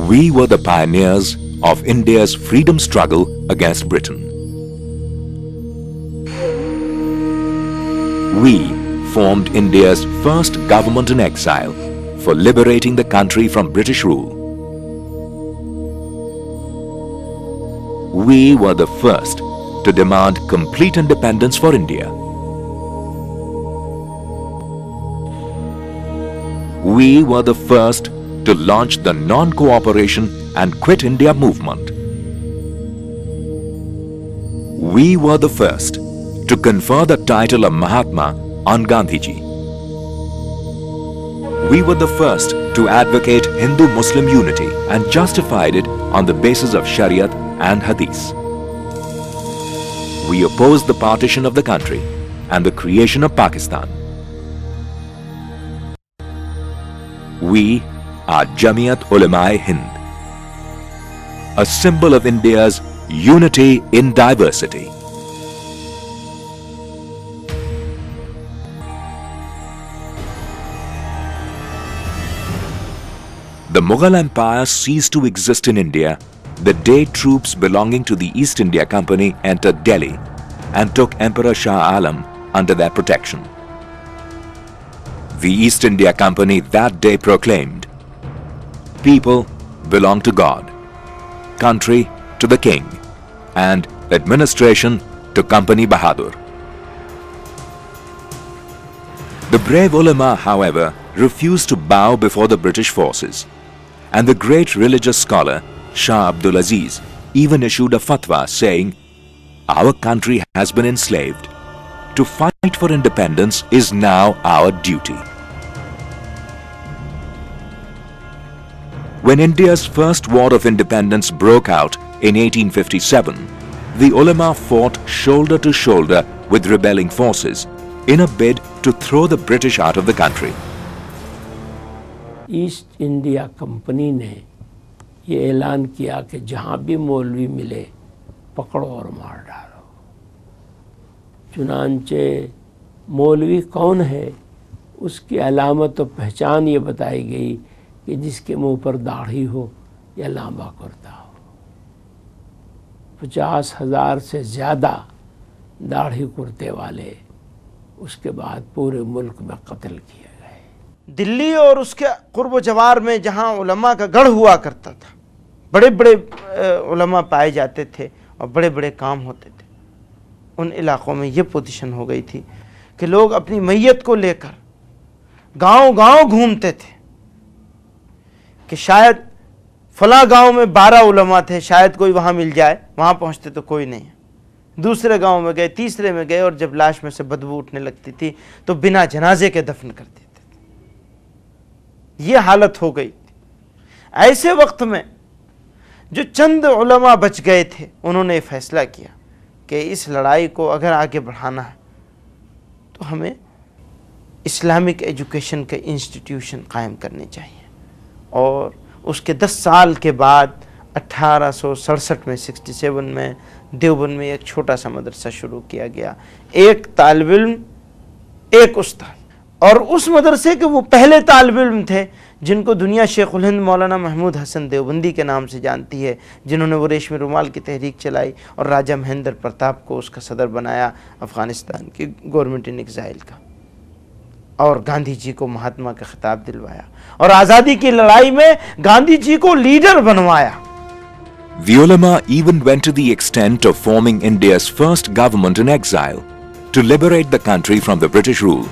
We were the pioneers of India's freedom struggle against Britain. We formed India's first government in exile for liberating the country from British rule. We were the first to demand complete independence for India. We were the first to launch the non-cooperation and Quit India movement. We were the first to confer the title of Mahatma on Gandhiji. We were the first to advocate Hindu-Muslim unity and justified it on the basis of Shariat and Hadith. We opposed the partition of the country and the creation of Pakistan. We are Jamiat Ulema-e-Hind, a symbol of India's unity in diversity. The Mughal Empire ceased to exist in India the day troops belonging to the East India Company entered Delhi and took Emperor Shah Alam under their protection. The East India Company that day proclaimed, "People belong to God, country to the king, and administration to Company Bahadur." The brave ulama, however, refused to bow before the British forces, and the great religious scholar Shah Abdul Aziz even issued a fatwa saying, "Our country has been enslaved. To fight for independence is now our duty." When India's first war of independence broke out in 1857, the ulama fought shoulder to shoulder with rebelling forces in a bid to throw the British out of the country. East India company ने ये ऐलान किया कि जहाँ भी मौलवी मिले पकड़ो और मार डालो। चुनांचे मौलवी कौन है उसकी अलामत और पहचान ये बताई गई कि जिसके मुंह पर दाढ़ी हो या लांबा कुर्ता हो। 50,000 से ज़्यादा दाढ़ी कुर्ते वाले उसके बाद पूरे मुल्क में कत्ल किए गए। दिल्ली और उसके कुर्ब जवार में जहाँ उलमा का गढ़ हुआ करता था, बड़े बड़े उलमा पाए जाते थे और बड़े बड़े काम होते थे, उन इलाक़ों में ये पोजीशन हो गई थी कि लोग अपनी मैयत को लेकर गांव-गांव घूमते थे कि शायद फला गांव में 12 उलमा थे, शायद कोई वहाँ मिल जाए। वहाँ पहुँचते तो कोई नहीं है। दूसरे गांव में गए, तीसरे में गए, और जब लाश में से बदबू उठने लगती थी तो बिना जनाजे के दफन कर देते थे। ये हालत हो गई थी। ऐसे वक्त में जो चंद उलमा बच गए थे, उन्होंने फैसला किया कि इस लड़ाई को अगर आगे बढ़ाना है तो हमें इस्लामिक एजुकेशन के इंस्टीट्यूशन कायम करने चाहिए। और उसके 10 साल के बाद 1867 में 67 में देवबंद में एक छोटा सा मदरसा शुरू किया गया। एक तालिब इल्म, एक उस्ताद, और उस मदरसे के वो पहले तालिब इल्म थे जिनको दुनिया शेखुल हिंद मौलाना महमूद हसन देवबंदी के नाम से जानती है, जिन्होंने वो रेशमी रुमाल की तहरीक चलाई और राजा महेंद्र प्रताप को उसका सदर बनाया अफ़गानिस्तान की गवर्नमेंट इन एग्जाइल का, और गांधी जी को महात्मा का खिताब दिलवाया और आज़ादी की लड़ाई में गांधी जी को लीडर बनवाया। The ulama even went to the extent of forming India's first government in exile to liberate the country from the British rule.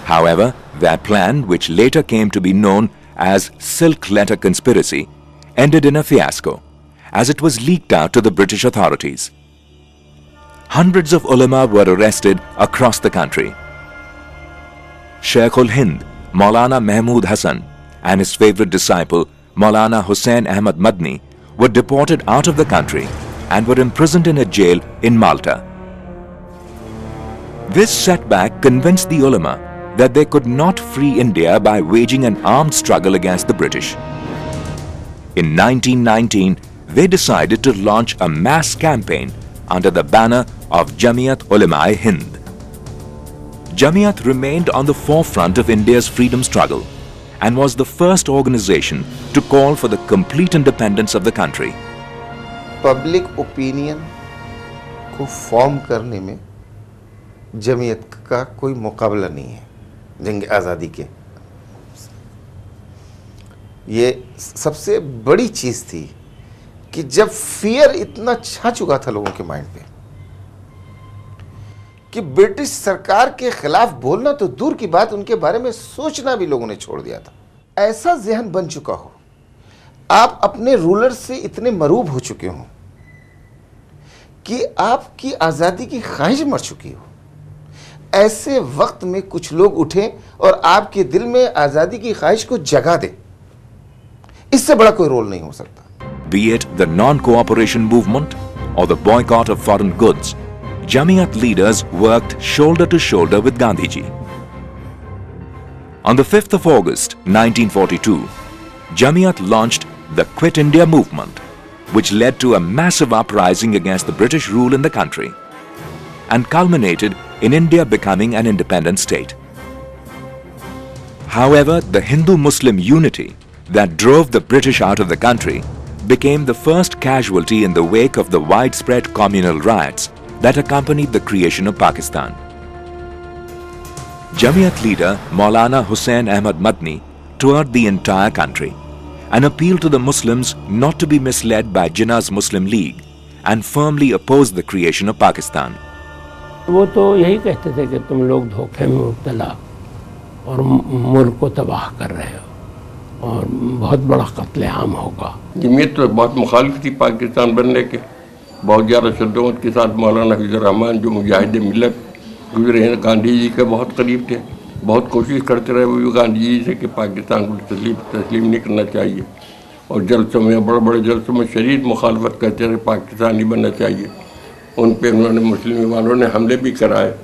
However, their plan, which later came to be known as Silk Letter Conspiracy, ended in a fiasco as it was leaked out to the British authorities. Hundreds of ulama were arrested across the country. Sheikhul Hind, Maulana Mahmud Hassan, and his favorite disciple, Maulana Hussain Ahmad Madni, were deported out of the country and were imprisoned in a jail in Malta. This setback convinced the ulama that they could not free India by waging an armed struggle against the British. In 1919, they decided to launch a mass campaign under the banner of Jamiat Ulema-e-Hind. Jamiat remained on the forefront of India's freedom struggle and was the first organization to call for the complete independence of the country. Public opinion को form करने में जमीयत का कोई मुकाबला नहीं है जंग आज़ादी के। ये सबसे बड़ी चीज़ थी कि जब फियर इतना छा चुका था लोगों के माइंड पे कि ब्रिटिश सरकार के खिलाफ बोलना तो दूर की बात, उनके बारे में सोचना भी लोगों ने छोड़ दिया था। ऐसा ज़हन बन चुका हो, आप अपने रूलर से इतने मरूब हो चुके हो कि आपकी आज़ादी की ख्वाहिश मर चुकी हो, ऐसे वक्त में कुछ लोग उठे और आपके दिल में आज़ादी की ख्वाहिश को जगा दे, इससे बड़ा कोई रोल नहीं हो सकता। Be it the non-cooperation movement or the boycott of foreign goods, Jamiat leaders worked shoulder to shoulder with Gandhiji. On the 5th of August 1942, Jamiat launched the Quit India movement, which led to a massive uprising against the British rule in the country and culminated in India becoming an independent state. However, the Hindu-Muslim unity that drove the British out of the country became the first casualty in the wake of the widespread communal riots that accompanied the creation of Pakistan. Jamiat leader Maulana Hussain Ahmad Madni toured the entire country and appealed to the Muslims not to be misled by Jinnah's Muslim League and firmly opposed the creation of Pakistan. वो तो यही कहते थे कि तुम लोग धोखे में मुब्तला और मुल्क को तबाह कर रहे हो और बहुत बड़ा कत्लेआम होगा। जमीयत तो बहुत मुखालिफ थी पाकिस्तान बनने के, बहुत ज़्यादा शद्दत के साथ मौलाना हफीज़ुर रहमान जो मुजाहिद मिल्लत गुजरे हैं, गांधी जी के बहुत करीब थे, बहुत कोशिश करते रहे वो भी गांधी जी से कि पाकिस्तान को तस्लीम नहीं करना चाहिए और जलसों में बड़े बड़े जलसों में शदीद मुखालफत करते रहे, पाकिस्तान नहीं बनना चाहिए। उन पे उन्होंने मुस्लिम वालों ने हमले भी कराए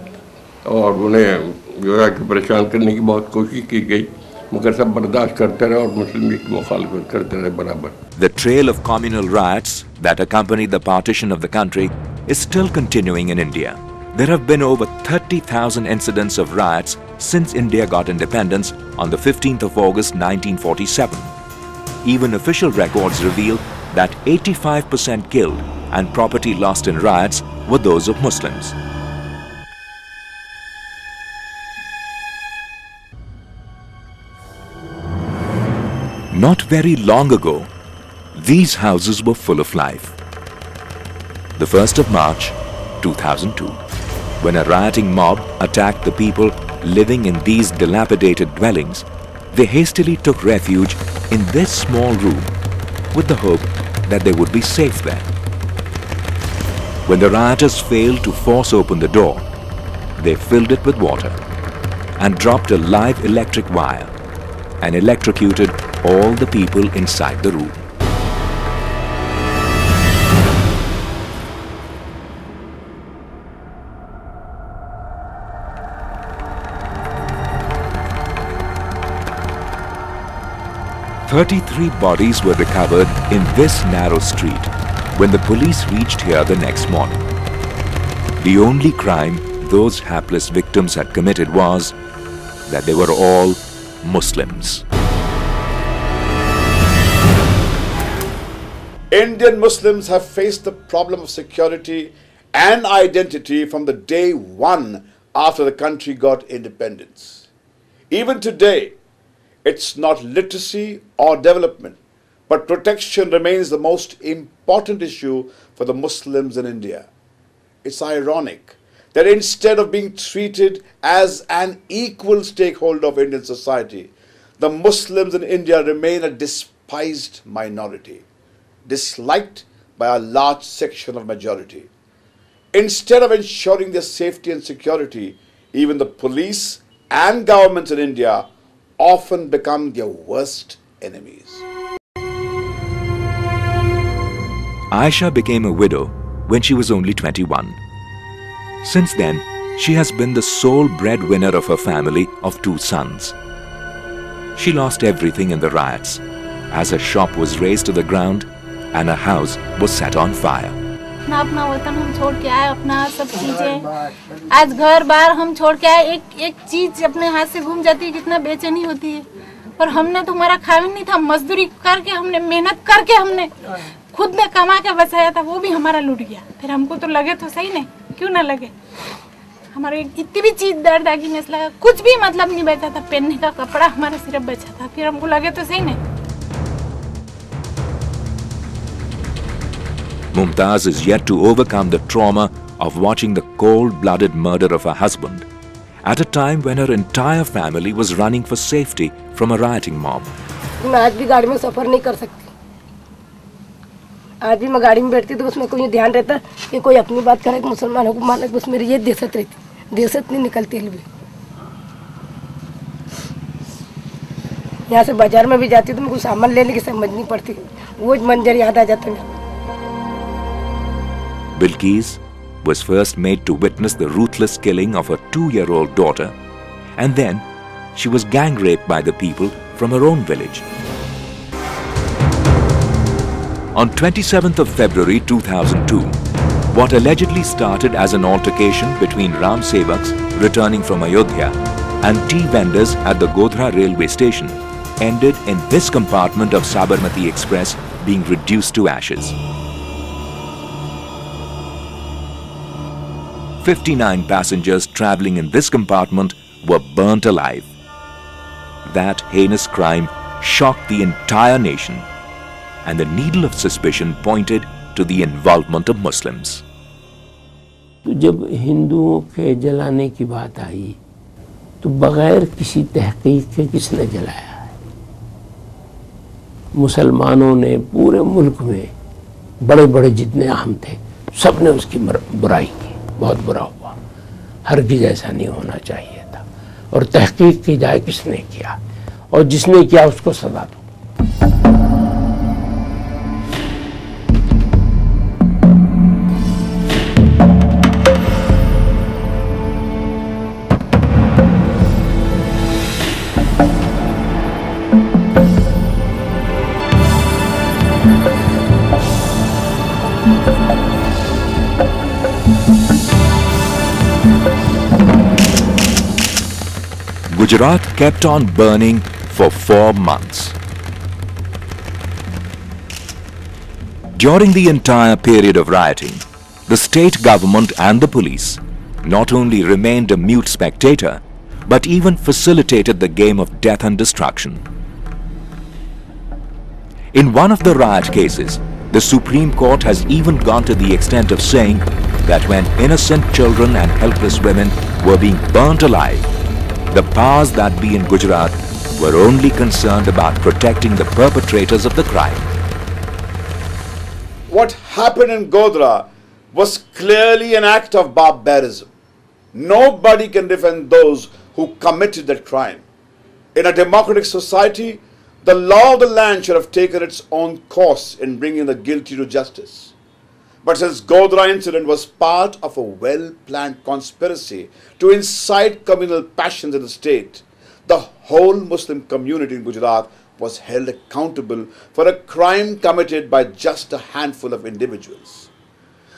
और उन्हें जो है कि परेशान करने की बहुत कोशिश की गई, मगर सब बर्दाश्त करते रहे और मुस्लिम लीग की मुखालफत करते रहे बराबर। The trail of communal riots that accompanied the partition of the country is still continuing in India. There have been over 30,000 incidents of riots since India got independence on the 15th of August 1947. Even official records reveal that 85% killed and property lost in riots were those of Muslims. Not very long ago, these houses were full of life. The 1st of March 2002, when a rioting mob attacked the people living in these dilapidated dwellings, they hastily took refuge in this small room with the hope that they would be safe there. When the rioters failed to force open the door, they filled it with water and dropped a live electric wire and electrocuted all the people inside the room. "33 bodies were recovered in this narrow street when the police reached here the next morning. The only crime those hapless victims had committed was that they were all Muslims." Indian Muslims have faced the problem of security and identity from the day one after the country got independence. Even today, it's not literacy or development, but protection remains the most important issue for the Muslims in India. It's ironic that instead of being treated as an equal stakeholder of Indian society, the Muslims in India remain a despised minority, disliked by a large section of majority. Instead of ensuring their safety and security, even the police and governments in India often become their worst enemies. Aisha became a widow when she was only 21. Since then, she has been the sole breadwinner of her family of 2 sons. She lost everything in the riots, as her shop was razed to the ground and her house was set on fire. अपना वतन हम छोड़ के आए, अपना सब चीजें आज घर बार हम छोड़ के आए, एक चीज अपने हाथ से घूम जाती है, कितना बेचैनी होती है। और हमने तो हमारा खाया नहीं था, मजदूरी करके हमने मेहनत करके हमने खुद ने कमा के बचाया था, वो भी हमारा लूट गया। फिर हमको तो लगे तो सही नहीं, क्यों ना लगे। हमारे इतनी भी चीज दर्द आ गई, लगा कुछ भी मतलब नहीं बचा था, पहनने का कपड़ा हमारा सिर्फ बचा था, फिर हमको लगे तो सही नहीं। Mumtaz is yet to overcome the trauma of watching the cold-blooded murder of her husband at a time when her entire family was running for safety from a rioting mob. मैं आज भी गाड़ी में सफर नहीं कर सकती। आज भी मैं गाड़ी में बैठती तो उसमें कोई ध्यान रहता कि कोई अपनी बात करे, मुसलमानों को माने, बस मेरी ये दहशत रहती, दहशत नहीं निकलती है। यहाँ से बाजार में भी जाती तो मुझे सामान लेने की समझ नहीं पड़ती, वो मंजर याद आ जाता है। Bilqis was first made to witness the ruthless killing of her 2-year-old daughter, and then she was gang raped by the people from her own village. On 27th of February 2002, what allegedly started as an altercation between Ram Sevaks returning from Ayodhya and tea vendors at the Godhra railway station ended in this compartment of Sabarmati Express being reduced to ashes. 59 passengers travelling in this compartment were burnt alive. That heinous crime shocked the entire nation, and the needle of suspicion pointed to the involvement of Muslims. तो जब हिंदुओं के जलाने की बात आई तो बगैर किसी तहकीक के किसने जलाया है? मुसलमानों ने पूरे मुल्क में बड़े बड़े जितने अहम थे सब ने उसकी बुराई की, बहुत बुरा हुआ। हरगिज़ ऐसा नहीं होना चाहिए था। और तहकीक की जाए किसने किया, और जिसने किया उसको सजा दो। Gujarat kept on burning for 4 months. During the entire period of rioting, the state government and the police not only remained a mute spectator, but even facilitated the game of death and destruction. In one of the riot cases, the Supreme Court has even gone to the extent of saying that when innocent children and helpless women were being burnt alive, the powers that be in Gujarat were only concerned about protecting the perpetrators of the crime. What happened in Godhra was clearly an act of barbarism. Nobody can defend those who committed that crime. In a democratic society, the law of the land should have taken its own course in bringing the guilty to justice. But since Godhra incident was part of a well-planned conspiracy to incite communal passions in the state, the whole Muslim community in Gujarat was held accountable for a crime committed by just a handful of individuals.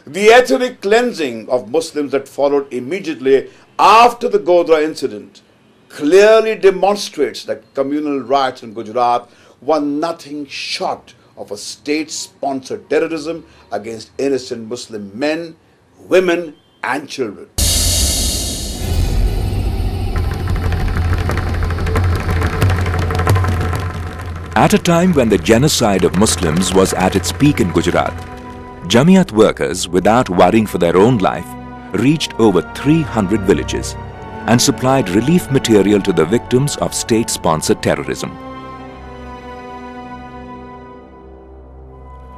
The ethnic cleansing of Muslims that followed immediately after the Godhra incident clearly demonstrates that communal riots in Gujarat were nothing short of a state-sponsored terrorism against innocent Muslim men, women and children. At a time when the genocide of Muslims was at its peak in Gujarat, Jamiat workers, without worrying for their own life, reached over 300 villages and supplied relief material to the victims of state-sponsored terrorism.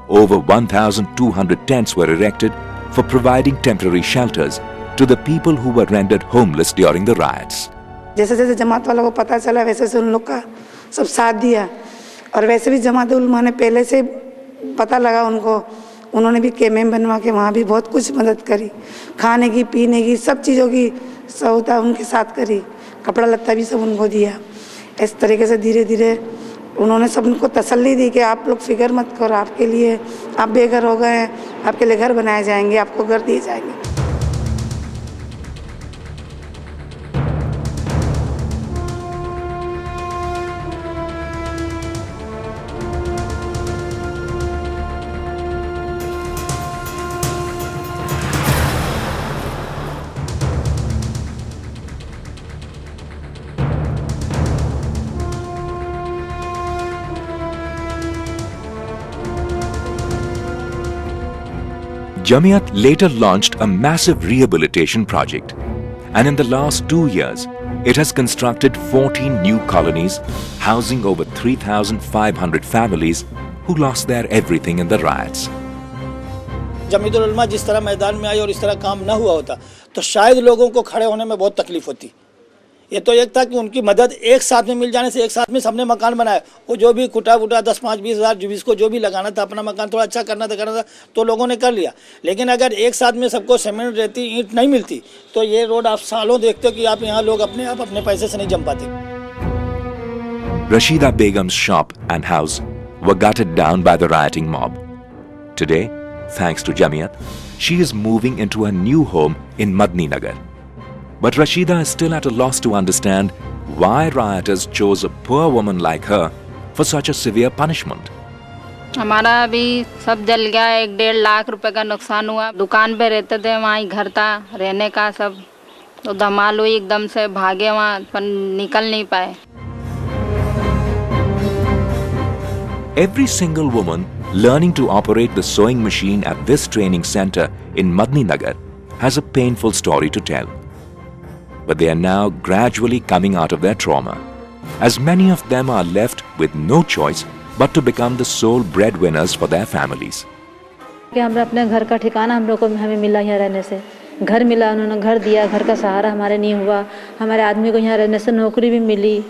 Over 1,200 tents were erected for providing temporary shelters to the people who were rendered homeless during the riots. जैसे जैसे जमात वालों को पता चला वैसे से उन लोग का सब साथ दिया, और वैसे भी जमात उलमा ने पहले से पता लगा उनको, उन्होंने भी कैम्प बनवा के वहाँ भी बहुत कुछ मदद करी, खाने की पीने की सब चीज़ों की सहूलत उनके साथ करी, कपड़ा लत्ता भी सब उनको दिया। इस तरीके से धीरे धीरे उन्होंने सबको तसल्ली दी कि आप लोग फिक्र मत करो, आपके लिए आप बेघर हो गए हैं, आपके लिए घर बनाए जाएंगे, आपको घर दिए जाएंगे। Jamiat later launched a massive rehabilitation project, and in the last 2 years, it has constructed 14 new colonies, housing over 3,500 families who lost their everything in the riots. Jamiatul उलमा जिस तरह मैदान में आई और इस तरह काम ना हुआ होता तो शायद लोगों को खड़े होने में बहुत तकलीफ होती। ये तो एक था कि उनकी मदद एक साथ में मिल जाने से, एक साथ में सबने मकान बनाया, वो जो भी कुटा 10, 5, 20 हज़ार जिसको जो भी लगाना था, अपना मकान थोड़ा अच्छा करना था तो लोगों ने कर लिया। लेकिन अगर एक साथ में सबको सीमेंट, रेती, ईंट नहीं मिलती तो ये रोड आप सालों देखते हो कि आप यहाँ लोग अपने पैसे से नहीं जम पाते। Rashida Begum's shop and house were gutted down by the rioting mob. Today, thanks to Jamiat, she is moving into a new home in Madni Nagar. But Rashida is still at a loss to understand why rioters chose a poor woman like her for such a severe punishment. हमारा अभी सब जल गया, 1-1.5 लाख रुपए का नुकसान हुआ। दुकान पे रहते थे, वहाँ ही घर था रहने का, सब तो धमाल हुई, एकदम से भागे वहाँ, पर निकल नहीं पाए। Every single woman learning to operate the sewing machine at this training center in Madni Nagar has a painful story to tell. But they are now gradually coming out of their trauma, as many of them are left with no choice but to become the sole breadwinners for their families. कि हमें अपने घर का ठिकाना हमें मिला यहाँ रहने से, घर मिला, उन्होंने घर दिया, घर का सहारा हमारे नहीं हुआ, हमारे आदमी को यहाँ रहने से नौकरी भी मिली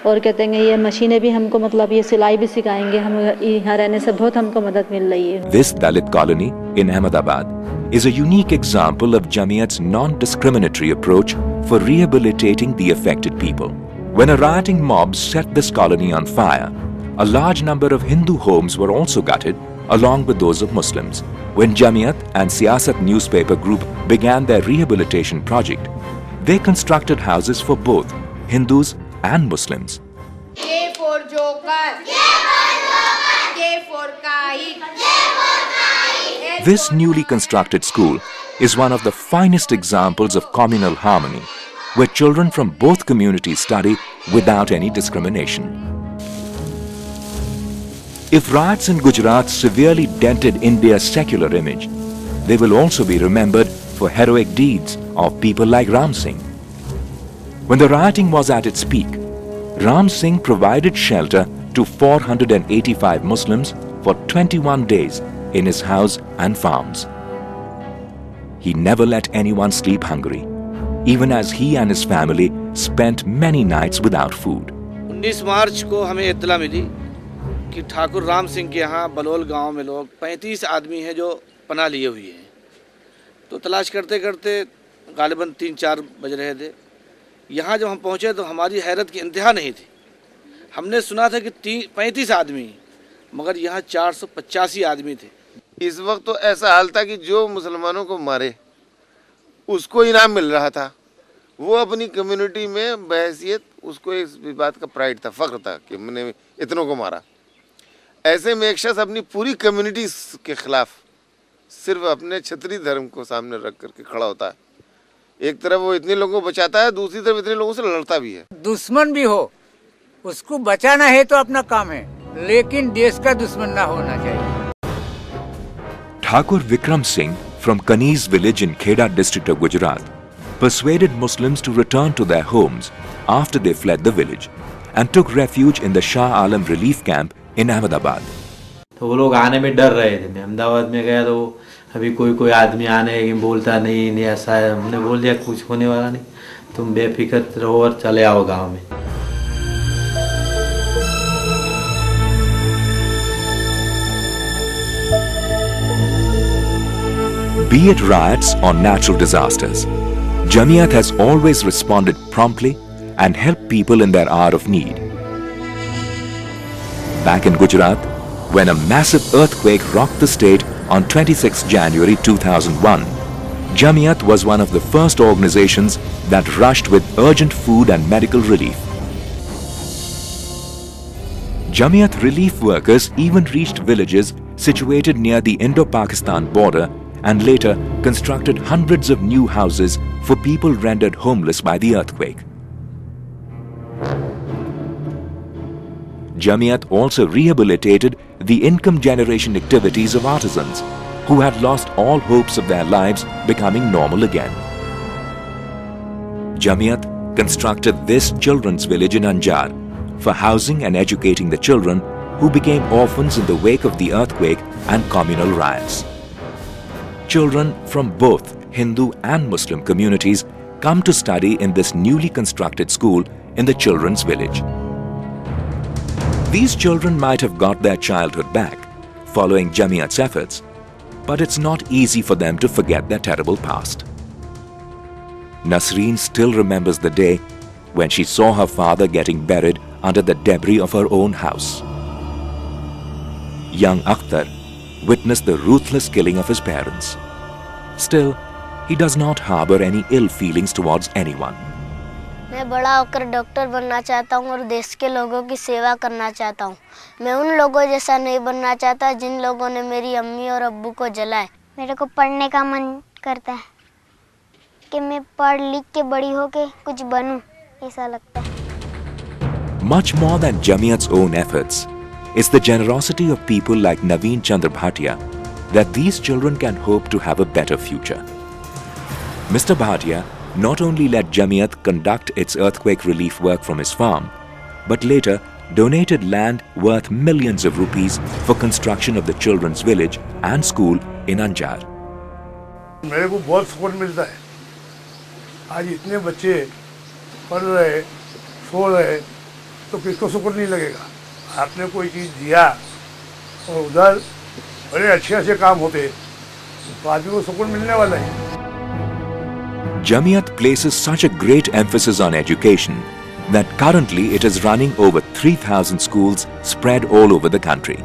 और कहते हैं ये मशीनें भी हमको मतलब ये सिलाई भी सिखाएंगे, हम यहाँ रहने से बहुत हमको मदद मिल रही है। This Dalit colony in Ahmedabad is a unique example of Jamiat's non-discriminatory approach for rehabilitating the affected people. When a rioting mob set this colony on fire, a large number of Hindu homes were also gutted, along with those of Muslims. When Jamiat and Siyasat newspaper group began their rehabilitation project, they constructed houses for both Hindus and Muslims. J for Joker. J for Joker. J for Kite. J for Kite. This newly constructed school is one of the finest examples of communal harmony, where children from both communities study without any discrimination. If riots in Gujarat severely dented India's secular image, they will also be remembered for heroic deeds of people like Ram Singh. When the rioting was at its peak, Ram Singh provided shelter to 485 Muslims for 21 days in his house and farms. He never let anyone sleep hungry, even as he and his family spent many nights without food. 19 मार्च को हमें इत्तला मिली कि ठाकुर राम सिंह के यहाँ बलोल गांव में लोग 35 आदमी हैं जो पनाह लिए हुए हैं। तो तलाश करते करते गालिबन 3-4 बज रहे थे। यहाँ जब हम पहुँचे तो हमारी हैरत की इंतहा नहीं थी। हमने सुना था कि 35 आदमी, मगर यहाँ 485 आदमी थे। इस वक्त तो ऐसा हाल था कि जो मुसलमानों को मारे उसको इनाम मिल रहा था। वो अपनी कम्युनिटी में बहैसियत, उसको इस बात का प्राइड था, फख्र था कि मैंने इतनों को मारा। ऐसे में एक शख्स अपनी पूरी कम्युनिटी के खिलाफ सिर्फ अपने क्षत्रिय धर्म को सामने रख करके खड़ा होता है। एक तरफ वो इतने लोगों को बचाता है, दूसरी तरफ इतने लोगों से लड़ता भी है। दुश्मन भी हो उसको बचाना है तो अपना काम है, लेकिन देश का दुश्मन ना होना चाहिए। Thakur Vikram Singh from Kaniz village in Kheda district of Gujarat persuaded Muslims to return to their homes after they fled the village and took refuge in the Shah Alam relief camp in Ahmedabad. तो वो लोग आने में डर रहे थे। मैं अहमदाबाद में गया तो अभी कोई आदमी आने बोलता नहीं ऐसा है। हमने बोल दिया कुछ होने वाला नहीं, तुम बेफिक्र रहो और चले आओ गांव में। Be it riots or natural disasters, Jamiat has always responded promptly and helped people in their hour of need. Back in Gujarat, when a massive earthquake rocked the state on 26 January 2001, Jamiat was one of the first organizations that rushed with urgent food and medical relief. Jamiat relief workers even reached villages situated near the Indo-Pakistan border and later constructed hundreds of new houses for people rendered homeless by the earthquake. Jamiat also rehabilitated the income generation activities of artisans who had lost all hopes of their lives becoming normal again. Jamiyat constructed this children's village in Anjar for housing and educating the children who became orphans in the wake of the earthquake and communal riots. Children from both Hindu and Muslim communities come to study in this newly constructed school in the children's village. These children might have got their childhood back following Jamiyat's efforts, but it's not easy for them to forget their terrible past. Nasreen still remembers the day when she saw her father getting buried under the debris of her own house. Young Akhtar witnessed the ruthless killing of his parents. Still, he does not harbor any ill feelings towards anyone. मैं बड़ा होकर doctor बनना चाहता हूँ और देश के लोगों की सेवा करना चाहता हूँ। मैं उन लोगों जैसा नहीं बनना चाहता जिन लोगों ने मेरी अम्मी और अब्बू को जलाए। मेरे को पढ़ने का मन करता है कि मैं पढ़ लिख के बड़ी होके कुछ बनूं, ऐसा लगता है। Much more than Jamiyat's own efforts, it's the generosity of people like Naveen Chandra Bhatia that these children can hope to have a better future. Mr. Bhatia not only let Jamiyat conduct its earthquake relief work from his farm, but later donated land worth millions of rupees for construction of the children's village and school in Anjar. मेरे को बहुत सुकून मिलता है। आज इतने बच्चे पढ़ रहे, सो रहे, तो किसको सुकून नहीं लगेगा? आपने कोई चीज़ दिया और उधर बड़े अच्छे काम होते, तो आदमी को सुकून मिलने वाला है। Jamiyat places such a great emphasis on education that currently it is running over 3,000 schools spread all over the country.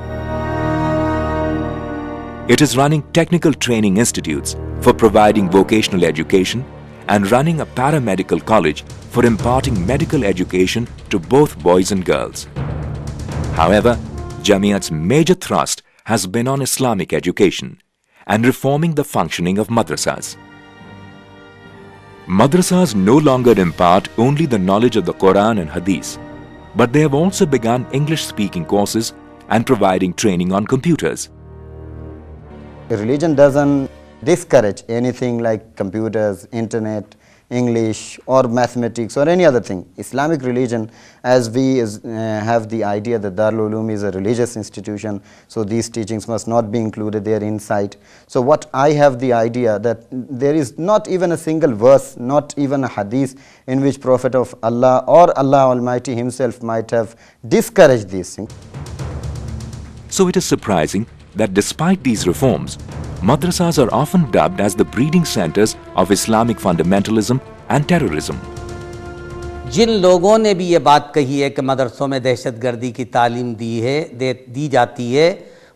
It is running technical training institutes for providing vocational education and running a paramedical college for imparting medical education to both boys and girls. However, Jamiyat's major thrust has been on Islamic education and reforming the functioning of madrasas. Madrasas no longer impart only the knowledge of the Quran and Hadith, but they have also begun English-speaking courses and providing training on computers. Religion doesn't discourage anything like computers, internet, English or mathematics or any other thing. Islamic religion, as we have the idea that Darul Uloom is a religious institution, so these teachings must not be included there inside. So what I have the idea that there is not even a single verse, not even a hadith in which Prophet of Allah or Allah Almighty himself might have discouraged these things. So it is surprising that despite these reforms, madrasas are often dubbed as the breeding centers of Islamic fundamentalism and terrorism. जिन लोगों ने भी ये बात कही है कि मदरसों में दहशतगर्दी की तालीम दी जाती है,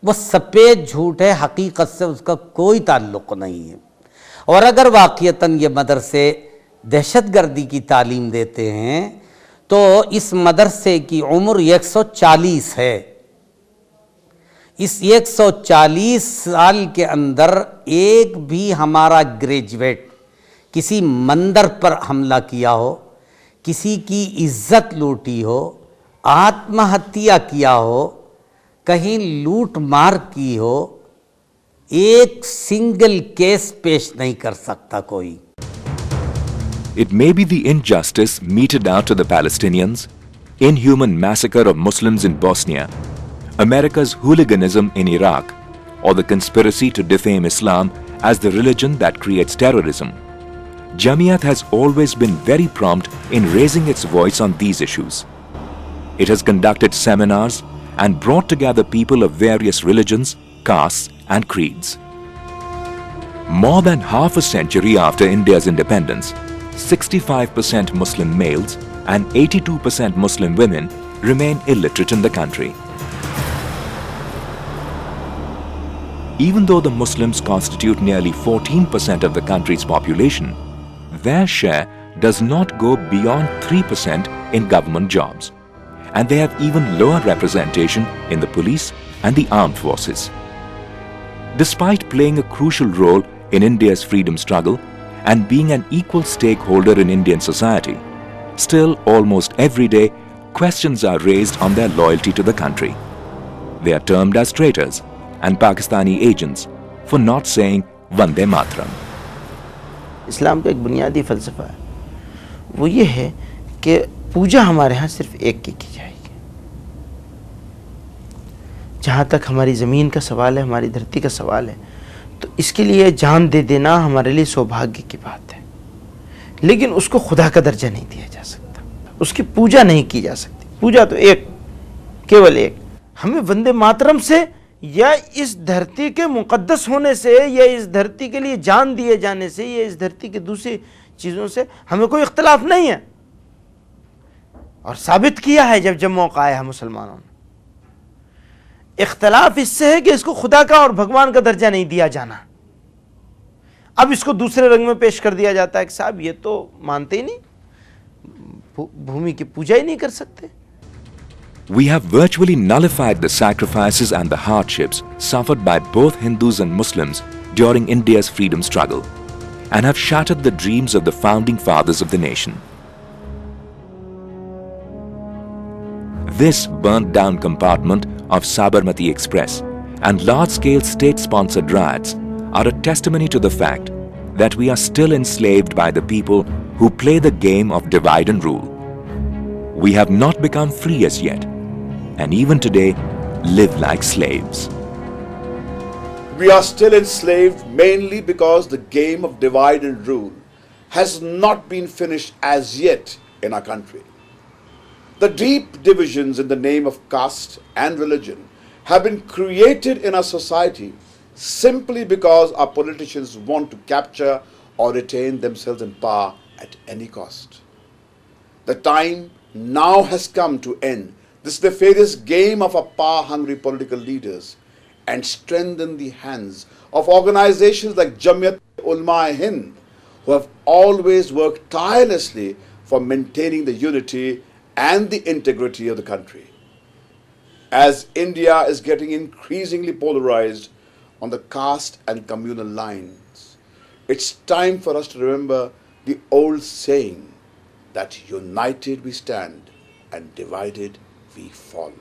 वो सफ़ेद झूठ है, हकीकत से उसका कोई ताल्लुक़ नहीं है। और अगर वाक़ईतन ये मदरसे दहशतगर्दी की तालीम देते हैं तो इस मदरसे की उम्र 140 है। इस 140 साल के अंदर एक भी हमारा ग्रेजुएट किसी मंदिर पर हमला किया हो, किसी की इज्जत लूटी हो, आत्महत्या किया हो, कहीं लूट मार की हो, एक सिंगल केस पेश नहीं कर सकता कोई। It may be the injustice meted out to the Palestinians, inhuman massacre of Muslims in Bosnia, America's hooliganism in Iraq, or the conspiracy to defame Islam as the religion that creates terrorism. Jamiyat has always been very prompt in raising its voice on these issues. It has conducted seminars and brought together people of various religions, castes and creeds. More than half a century after India's independence, 65% Muslim males and 82% Muslim women remain illiterate in the country. Even though the Muslims constitute nearly 14% of the country's population, their share does not go beyond 3% in government jobs, and they have even lower representation in the police and the armed forces. Despite playing a crucial role in India's freedom struggle and being an equal stakeholder in Indian society, still almost every day questions are raised on their loyalty to the country. They are termed as traitors and Pakistani agents for not saying Vande Mataram. इस्लाम का एक बुनियादी फ़लसफ़ा है, वो ये है कि पूजा हमारे यहाँ सिर्फ एक की जाएगी। जहाँ तक हमारी ज़मीन का सवाल है, हमारी धरती का सवाल है, तो इसके लिए जान दे देना हमारे लिए सौभाग्य की बात है, लेकिन उसको खुदा का दर्जा नहीं दिया जा सकता, उसकी पूजा नहीं की जा सकती। पूजा तो एक, केवल एक। हमें वंदे मातरम से या इस धरती के मुकद्दस होने से या इस धरती के लिए जान दिए जाने से या इस धरती की दूसरी चीज़ों से हमें कोई इख्तलाफ नहीं है, और साबित किया है जब जब मौका आया है मुसलमानों ने। इख्तलाफ इससे है कि इसको खुदा का और भगवान का दर्जा नहीं दिया जाना। अब इसको दूसरे रंग में पेश कर दिया जाता है कि साहब ये तो मानते ही नहीं, भूमि की पूजा ही नहीं कर सकते। We have virtually nullified the sacrifices and the hardships suffered by both Hindus and Muslims during India's freedom struggle, and have shattered the dreams of the founding fathers of the nation. This burnt-down compartment of Sabarmati Express and large-scale state-sponsored riots are a testimony to the fact that we are still enslaved by the people who play the game of divide and rule. We have not become free as yet, and even today live like slaves. We are still enslaved mainly because the game of divide and rule has not been finished as yet in our country. The deep divisions in the name of caste and religion have been created in our society simply because our politicians want to capture or retain themselves in power at any cost. The time now has come to end this nefarious game of our power-hungry political leaders and strengthen the hands of organizations like Jamiat Ulama-e-Hind, who have always worked tirelessly for maintaining the unity and the integrity of the country. As India is getting increasingly polarized on the caste and communal lines, it's time for us to remember the old saying that united we stand and divided we fall.